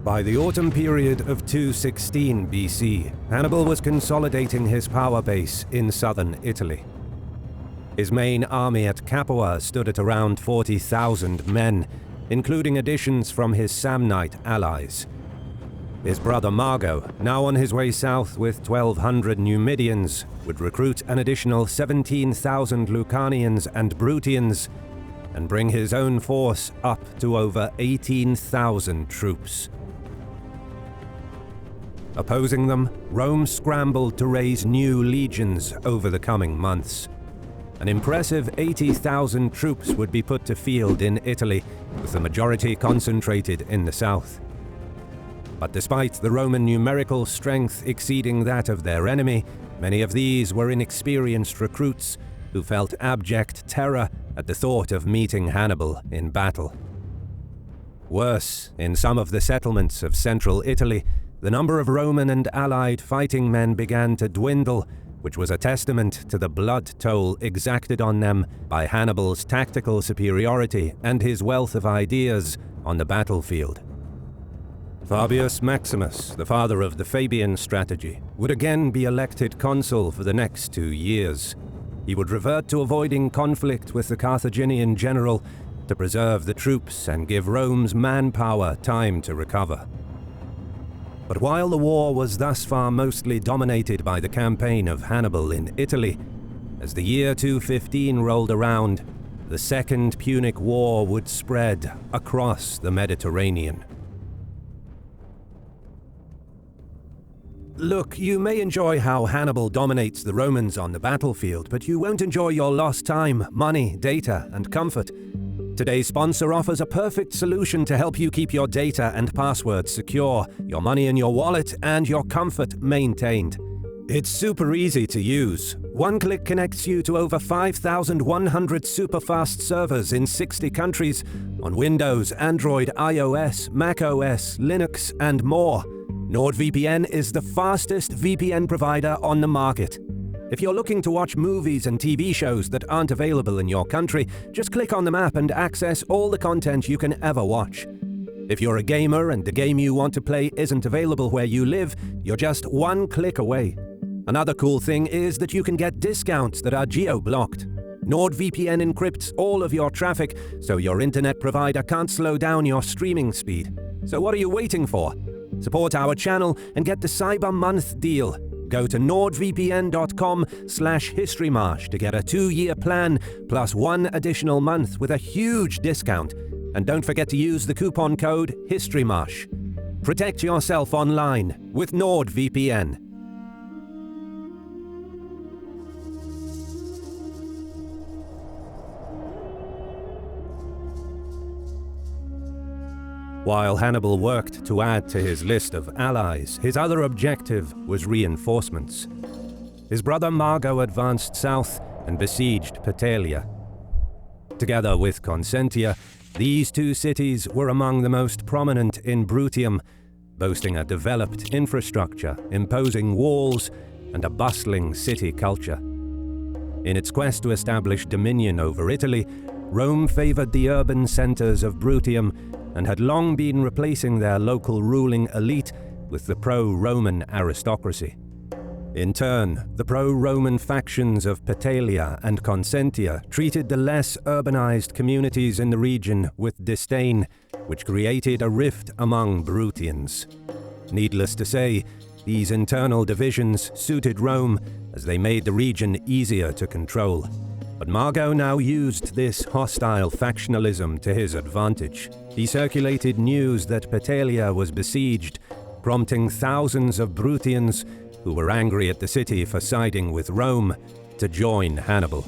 By the autumn period of 216 BC, Hannibal was consolidating his power base in southern Italy. His main army at Capua stood at around 40,000 men, including additions from his Samnite allies. His brother Mago, now on his way south with 1,200 Numidians, would recruit an additional 17,000 Lucanians and Bruttians, and bring his own force up to over 18,000 troops. Opposing them, Rome scrambled to raise new legions over the coming months. An impressive 80,000 troops would be put to field in Italy, with the majority concentrated in the south. But despite the Roman numerical strength exceeding that of their enemy, many of these were inexperienced recruits who felt abject terror at the thought of meeting Hannibal in battle. Worse, in some of the settlements of central Italy, the number of Roman and allied fighting men began to dwindle, which was a testament to the blood toll exacted on them by Hannibal's tactical superiority and his wealth of ideas on the battlefield. Fabius Maximus, the father of the Fabian strategy, would again be elected consul for the next 2 years. He would revert to avoiding conflict with the Carthaginian general to preserve the troops and give Rome's manpower time to recover. But while the war was thus far mostly dominated by the campaign of Hannibal in Italy, as the year 215 rolled around, the Second Punic War would spread across the Mediterranean. Look, you may enjoy how Hannibal dominates the Romans on the battlefield, but you won't enjoy your lost time, money, data, and comfort. Today's sponsor offers a perfect solution to help you keep your data and passwords secure, your money in your wallet, and your comfort maintained. It's super easy to use. One click connects you to over 5,100 super-fast servers in 60 countries on Windows, Android, iOS, macOS, Linux, and more. NordVPN is the fastest VPN provider on the market. If you're looking to watch movies and TV shows that aren't available in your country, just click on the map and access all the content you can ever watch. If you're a gamer and the game you want to play isn't available where you live, you're just one click away. Another cool thing is that you can get discounts that are geo-blocked. NordVPN encrypts all of your traffic, so your internet provider can't slow down your streaming speed. So what are you waiting for? Support our channel and get the Cyber Month deal. Go to nordvpn.com/HistoryMarche to get a 2-year plan plus 1 additional month with a huge discount. And don't forget to use the coupon code HistoryMarche. Protect yourself online with NordVPN. While Hannibal worked to add to his list of allies, his other objective was reinforcements. His brother Mago advanced south and besieged Pettalia. Together with Consentia, these 2 cities were among the most prominent in Bruttium, boasting a developed infrastructure, imposing walls, and a bustling city culture. In its quest to establish dominion over Italy, Rome favored the urban centers of Bruttium and had long been replacing their local ruling elite with the pro-Roman aristocracy. In turn, the pro-Roman factions of Pettalia and Consentia treated the less urbanized communities in the region with disdain, which created a rift among Bruttians. Needless to say, these internal divisions suited Rome as they made the region easier to control. But Mago now used this hostile factionalism to his advantage. He circulated news that Pettalia was besieged, prompting thousands of Bruttians, who were angry at the city for siding with Rome, to join Hannibal.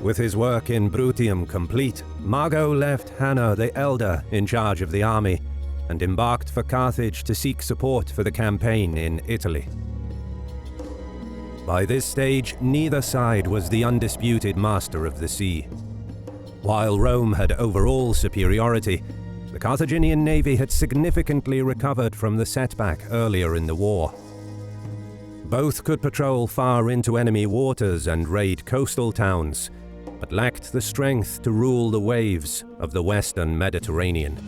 With his work in Bruttium complete, Mago left Hanno the Elder in charge of the army and embarked for Carthage to seek support for the campaign in Italy. By this stage, neither side was the undisputed master of the sea. While Rome had overall superiority, the Carthaginian navy had significantly recovered from the setback earlier in the war. Both could patrol far into enemy waters and raid coastal towns, but lacked the strength to rule the waves of the western Mediterranean.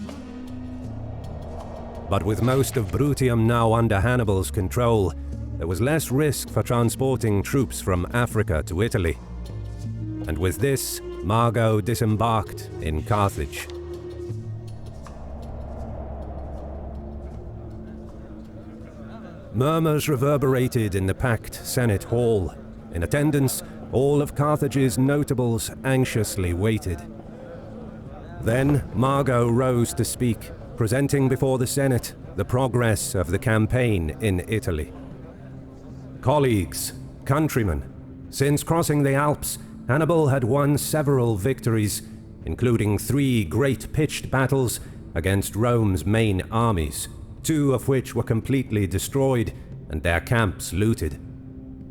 But with most of Bruttium now under Hannibal's control, there was less risk for transporting troops from Africa to Italy. And with this, Mago disembarked in Carthage. Murmurs reverberated in the packed Senate hall. In attendance, all of Carthage's notables anxiously waited. Then Mago rose to speak, presenting before the Senate the progress of the campaign in Italy. Colleagues, countrymen, since crossing the Alps, Hannibal had won several victories, including 3 great pitched battles against Rome's main armies, 2 of which were completely destroyed and their camps looted.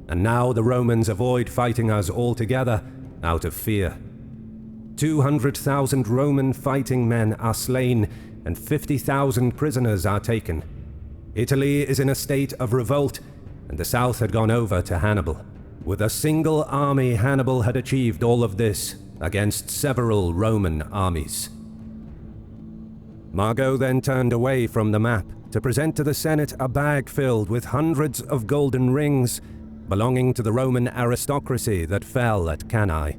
And now the Romans avoid fighting us altogether out of fear. 200,000 Roman fighting men are slain and 50,000 prisoners are taken. Italy is in a state of revolt, and the south had gone over to Hannibal. With a single army, Hannibal had achieved all of this against several Roman armies. Mago then turned away from the map to present to the Senate a bag filled with hundreds of golden rings belonging to the Roman aristocracy that fell at Cannae.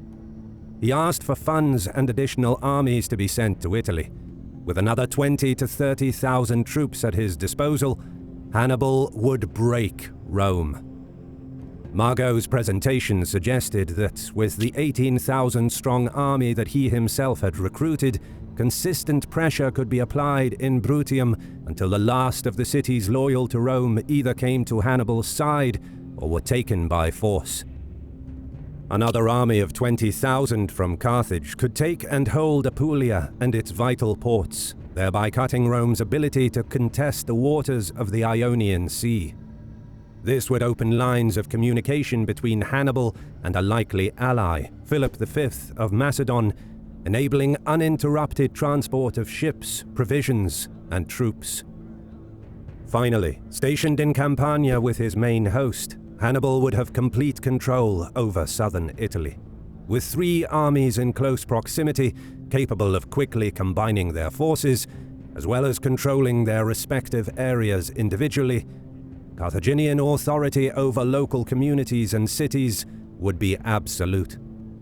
He asked for funds and additional armies to be sent to Italy. With another 20 to 30,000 troops at his disposal, Hannibal would break Rome. Mago's presentation suggested that with the 18,000-strong army that he himself had recruited, consistent pressure could be applied in Bruttium until the last of the cities loyal to Rome either came to Hannibal's side or were taken by force. Another army of 20,000 from Carthage could take and hold Apulia and its vital ports, thereby cutting Rome's ability to contest the waters of the Ionian Sea. This would open lines of communication between Hannibal and a likely ally, Philip V of Macedon, enabling uninterrupted transport of ships, provisions, and troops. Finally, stationed in Campania with his main host, Hannibal would have complete control over southern Italy. With 3 armies in close proximity, capable of quickly combining their forces, as well as controlling their respective areas individually, Carthaginian authority over local communities and cities would be absolute.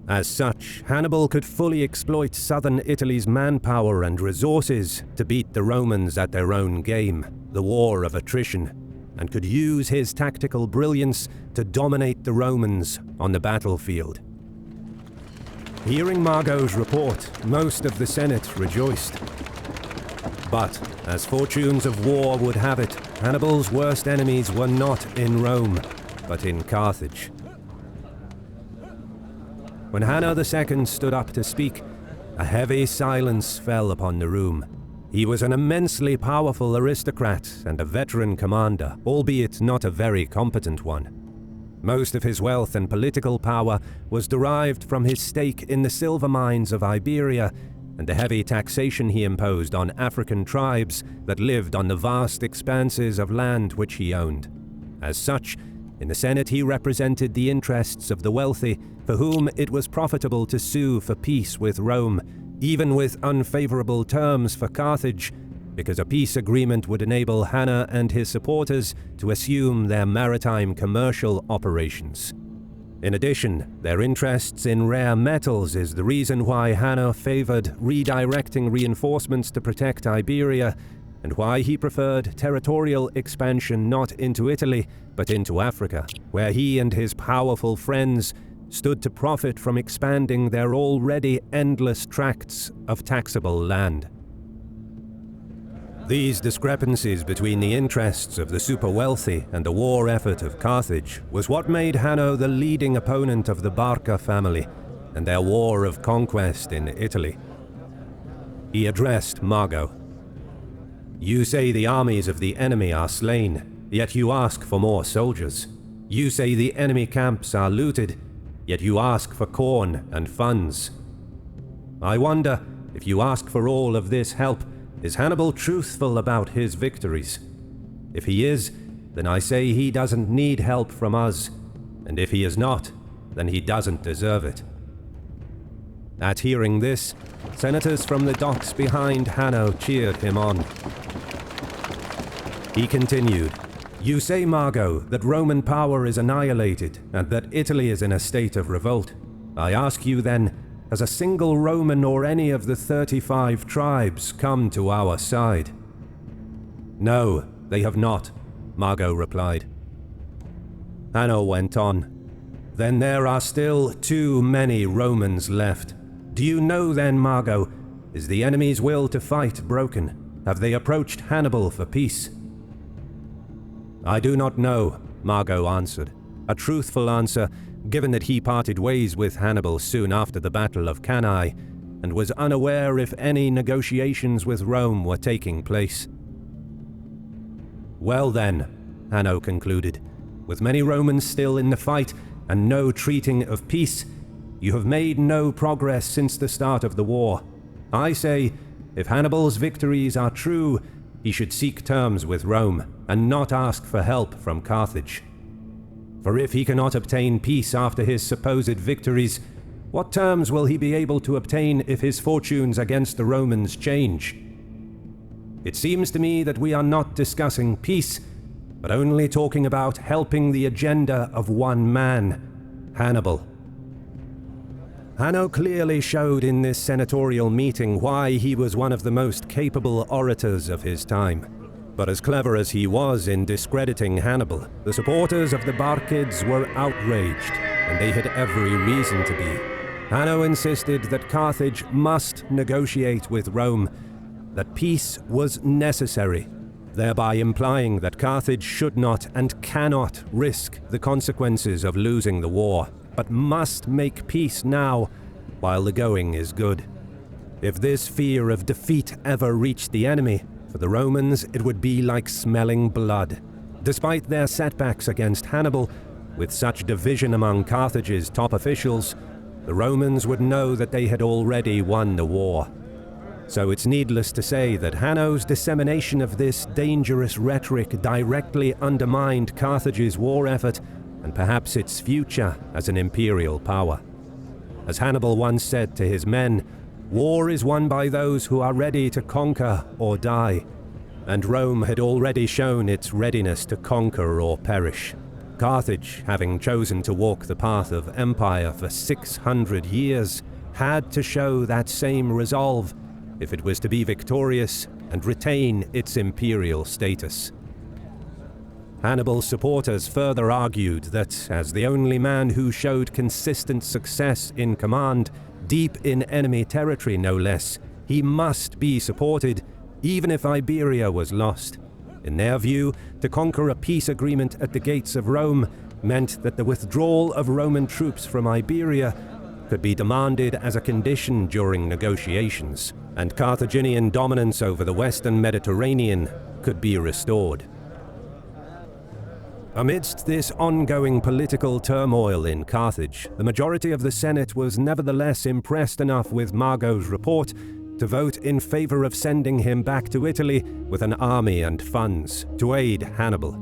As such, Hannibal could fully exploit southern Italy's manpower and resources to beat the Romans at their own game, the war of attrition, and could use his tactical brilliance to dominate the Romans on the battlefield. Hearing Mago's report, most of the Senate rejoiced. But, as fortunes of war would have it, Hannibal's worst enemies were not in Rome, but in Carthage. When Hanno II stood up to speak, a heavy silence fell upon the room. He was an immensely powerful aristocrat and a veteran commander, albeit not a very competent one. Most of his wealth and political power was derived from his stake in the silver mines of Iberia and the heavy taxation he imposed on African tribes that lived on the vast expanses of land which he owned. As such, in the Senate he represented the interests of the wealthy, for whom it was profitable to sue for peace with Rome, even with unfavorable terms for Carthage, because a peace agreement would enable Hanno and his supporters to assume their maritime commercial operations. In addition, their interests in rare metals is the reason why Hanno favored redirecting reinforcements to protect Iberia, and why he preferred territorial expansion not into Italy, but into Africa, where he and his powerful friends stood to profit from expanding their already endless tracts of taxable land. These discrepancies between the interests of the super-wealthy and the war effort of Carthage was what made Hanno the leading opponent of the Barca family and their war of conquest in Italy. He addressed Mago. "You say the armies of the enemy are slain, yet you ask for more soldiers. You say the enemy camps are looted, yet you ask for corn and funds. I wonder, if you ask for all of this help, is Hannibal truthful about his victories? If he is, then I say he doesn't need help from us, and if he is not, then he doesn't deserve it." At hearing this, senators from the docks behind Hanno cheered him on. He continued, "You say, Margo, that Roman power is annihilated and that Italy is in a state of revolt. I ask you then, has a single Roman or any of the 35 tribes come to our side?" "No, they have not," Margo replied. Hanno went on, "Then there are still too many Romans left. Do you know then, Margo, is the enemy's will to fight broken? Have they approached Hannibal for peace?" "I do not know," Margo answered, a truthful answer, given that he parted ways with Hannibal soon after the Battle of Cannae, and was unaware if any negotiations with Rome were taking place. "Well then," Hanno concluded, "with many Romans still in the fight and no treating of peace, you have made no progress since the start of the war. I say, if Hannibal's victories are true, he should seek terms with Rome and not ask for help from Carthage. For if he cannot obtain peace after his supposed victories, what terms will he be able to obtain if his fortunes against the Romans change? It seems to me that we are not discussing peace, but only talking about helping the agenda of one man, Hannibal." Hanno clearly showed in this senatorial meeting why he was one of the most capable orators of his time. But as clever as he was in discrediting Hannibal, the supporters of the Barcids were outraged, and they had every reason to be. Hanno insisted that Carthage must negotiate with Rome, that peace was necessary, thereby implying that Carthage should not and cannot risk the consequences of losing the war, but must make peace now, while the going is good. If this fear of defeat ever reached the enemy, for the Romans it would be like smelling blood. Despite their setbacks against Hannibal, with such division among Carthage's top officials, the Romans would know that they had already won the war. So it's needless to say that Hanno's dissemination of this dangerous rhetoric directly undermined Carthage's war effort and perhaps its future as an imperial power. As Hannibal once said to his men, "War is won by those who are ready to conquer or die," and Rome had already shown its readiness to conquer or perish. Carthage, having chosen to walk the path of empire for 600 years, had to show that same resolve if it was to be victorious and retain its imperial status. Hannibal's supporters further argued that, as the only man who showed consistent success in command, deep in enemy territory no less, he must be supported, even if Iberia was lost. In their view, to conquer a peace agreement at the gates of Rome meant that the withdrawal of Roman troops from Iberia could be demanded as a condition during negotiations, and Carthaginian dominance over the western Mediterranean could be restored. Amidst this ongoing political turmoil in Carthage, the majority of the Senate was nevertheless impressed enough with Margo's report to vote in favor of sending him back to Italy with an army and funds to aid Hannibal.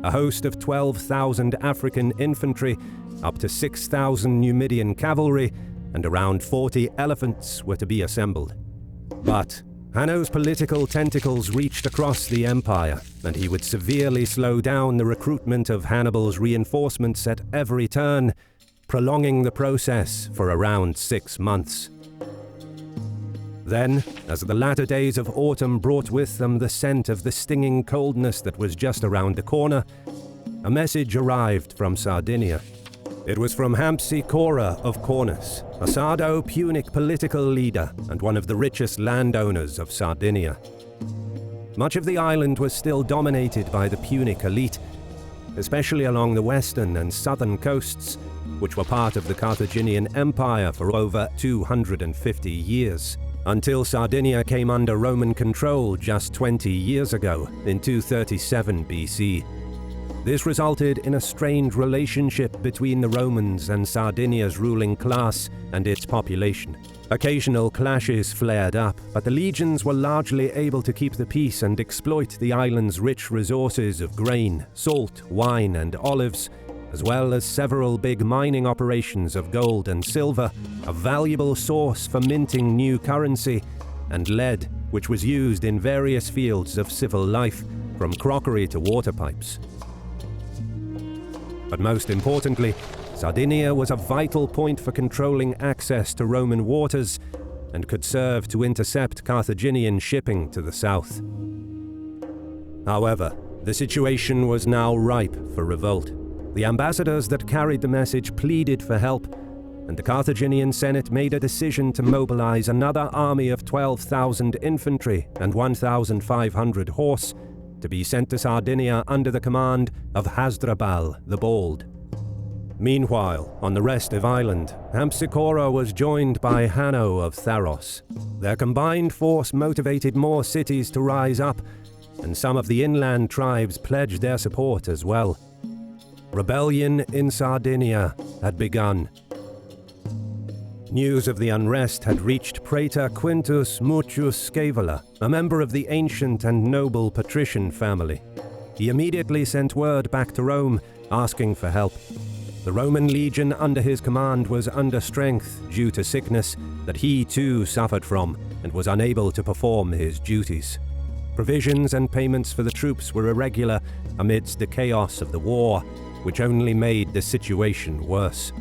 A host of 12,000 African infantry, up to 6,000 Numidian cavalry, and around 40 elephants were to be assembled. But Hanno's political tentacles reached across the empire, and he would severely slow down the recruitment of Hannibal's reinforcements at every turn, prolonging the process for around 6 months. Then, as the latter days of autumn brought with them the scent of the stinging coldness that was just around the corner, a message arrived from Sardinia. It was from Hampsi Cora of Cornus, a Sardo-Punic political leader and one of the richest landowners of Sardinia. Much of the island was still dominated by the Punic elite, especially along the western and southern coasts, which were part of the Carthaginian Empire for over 250 years, until Sardinia came under Roman control just 20 years ago, in 237 BC. This resulted in a strained relationship between the Romans and Sardinia's ruling class and its population. Occasional clashes flared up, but the legions were largely able to keep the peace and exploit the island's rich resources of grain, salt, wine, and olives, as well as several big mining operations of gold and silver, a valuable source for minting new currency, and lead, which was used in various fields of civil life, from crockery to water pipes. But most importantly, Sardinia was a vital point for controlling access to Roman waters and could serve to intercept Carthaginian shipping to the south. However, the situation was now ripe for revolt. The ambassadors that carried the message pleaded for help, and the Carthaginian Senate made a decision to mobilize another army of 12,000 infantry and 1,500 horse to be sent to Sardinia under the command of Hasdrubal the Bold. Meanwhile, on the restive island, Hampsicora was joined by Hanno of Tharos. Their combined force motivated more cities to rise up, and some of the inland tribes pledged their support as well. Rebellion in Sardinia had begun. News of the unrest had reached Praetor Quintus Mucius Scaevola, a member of the ancient and noble patrician family. He immediately sent word back to Rome, asking for help. The Roman legion under his command was under strength due to sickness that he too suffered from and was unable to perform his duties. Provisions and payments for the troops were irregular amidst the chaos of the war, which only made the situation worse.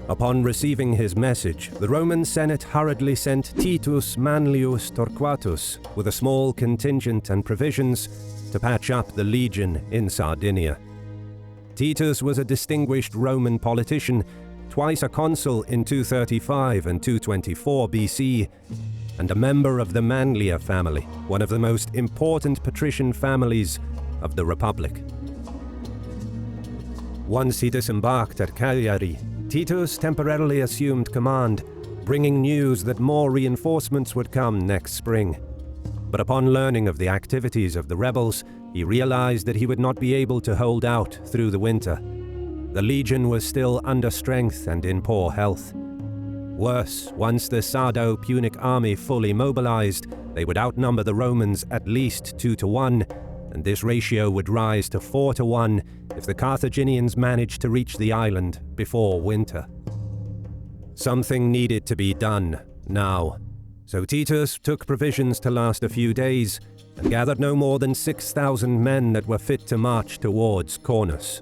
Upon receiving his message, the Roman Senate hurriedly sent Titus Manlius Torquatus with a small contingent and provisions to patch up the legion in Sardinia. Titus was a distinguished Roman politician, twice a consul in 235 and 224 BC, and a member of the Manlia family, one of the most important patrician families of the Republic. Once he disembarked at Cagliari, Titus temporarily assumed command, bringing news that more reinforcements would come next spring. But upon learning of the activities of the rebels, he realized that he would not be able to hold out through the winter. The legion was still under strength and in poor health. Worse, once the Sardo-Punic army fully mobilized, they would outnumber the Romans at least 2-1, and this ratio would rise to 4-1 if the Carthaginians managed to reach the island before winter. Something needed to be done now, so Titus took provisions to last a few days and gathered no more than 6,000 men that were fit to march towards Cornus.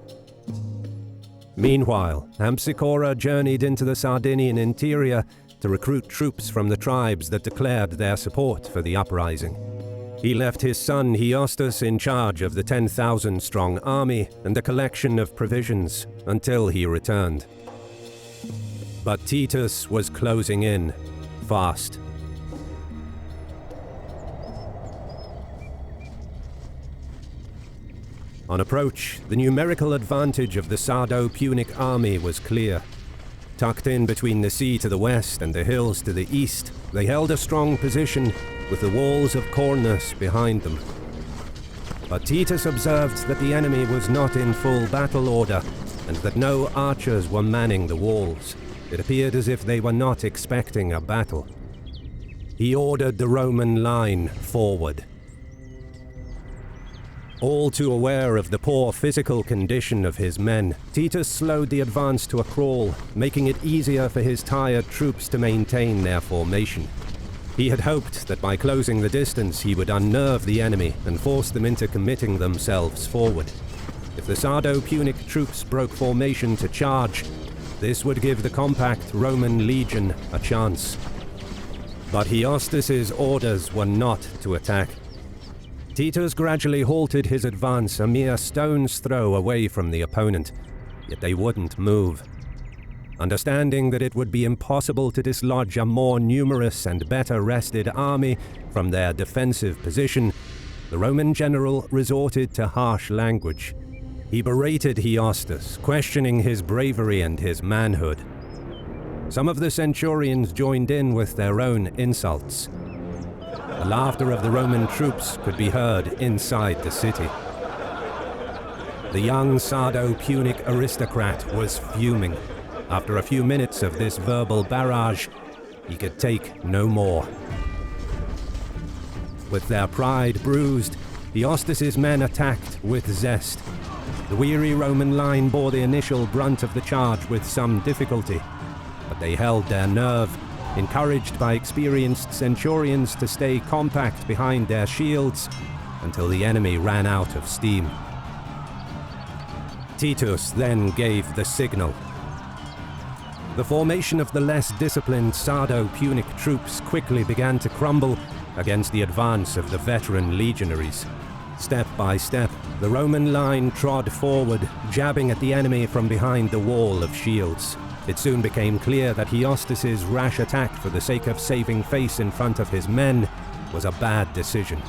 Meanwhile, Hampsicora journeyed into the Sardinian interior to recruit troops from the tribes that declared their support for the uprising. He left his son Hiostus in charge of the 10,000-strong army and a collection of provisions until he returned. But Titus was closing in fast. On approach, the numerical advantage of the Sardo-Punic army was clear. Tucked in between the sea to the west and the hills to the east, they held a strong position with the walls of Cornus behind them. But Titus observed that the enemy was not in full battle order and that no archers were manning the walls. It appeared as if they were not expecting a battle. He ordered the Roman line forward. All too aware of the poor physical condition of his men, Titus slowed the advance to a crawl, making it easier for his tired troops to maintain their formation. He had hoped that by closing the distance he would unnerve the enemy and force them into committing themselves forward. If the Sardo-Punic troops broke formation to charge, this would give the compact Roman legion a chance. But Hiostus's orders were not to attack. Titus gradually halted his advance a mere stone's throw away from the opponent, yet they wouldn't move. Understanding that it would be impossible to dislodge a more numerous and better rested army from their defensive position, the Roman general resorted to harsh language. He berated Hiostus, questioning his bravery and his manhood. Some of the centurions joined in with their own insults. The laughter of the Roman troops could be heard inside the city. The young Sardo-Punic aristocrat was fuming. After a few minutes of this verbal barrage, he could take no more. With their pride bruised, Hiostus's men attacked with zest. The weary Roman line bore the initial brunt of the charge with some difficulty, but they held their nerve, encouraged by experienced centurions to stay compact behind their shields until the enemy ran out of steam. Titus then gave the signal. The formation of the less disciplined Sardo-Punic troops quickly began to crumble against the advance of the veteran legionaries. Step by step, the Roman line trod forward, jabbing at the enemy from behind the wall of shields. It soon became clear that Hiostas's rash attack for the sake of saving face in front of his men was a bad decision.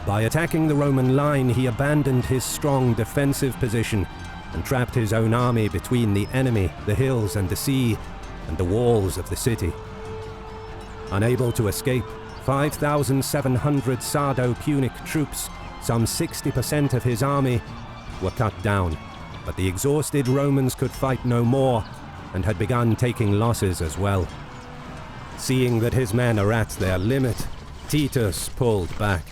By attacking the Roman line, he abandoned his strong defensive position and trapped his own army between the enemy, the hills and the sea, and the walls of the city. Unable to escape, 5,700 Sardo-Punic troops, some 60% of his army, were cut down, but the exhausted Romans could fight no more and had begun taking losses as well. Seeing that his men are at their limit, Titus pulled back.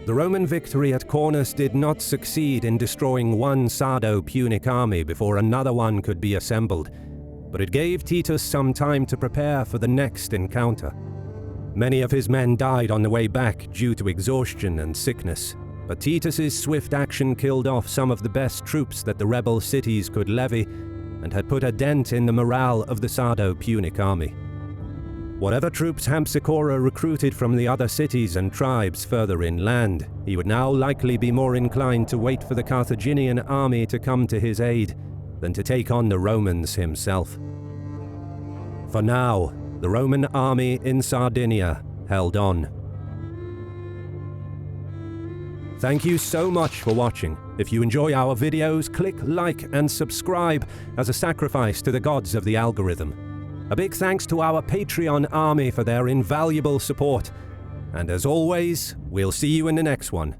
The Roman victory at Cornus did not succeed in destroying one Sardo-Punic army before another one could be assembled, but it gave Titus some time to prepare for the next encounter. Many of his men died on the way back due to exhaustion and sickness, but Titus's swift action killed off some of the best troops that the rebel cities could levy and had put a dent in the morale of the Sardo-Punic army. Whatever troops Hampsicora recruited from the other cities and tribes further inland, he would now likely be more inclined to wait for the Carthaginian army to come to his aid than to take on the Romans himself. For now, the Roman army in Sardinia held on. Thank you so much for watching. If you enjoy our videos, click like and subscribe as a sacrifice to the gods of the algorithm. A big thanks to our Patreon army for their invaluable support. And as always, we'll see you in the next one.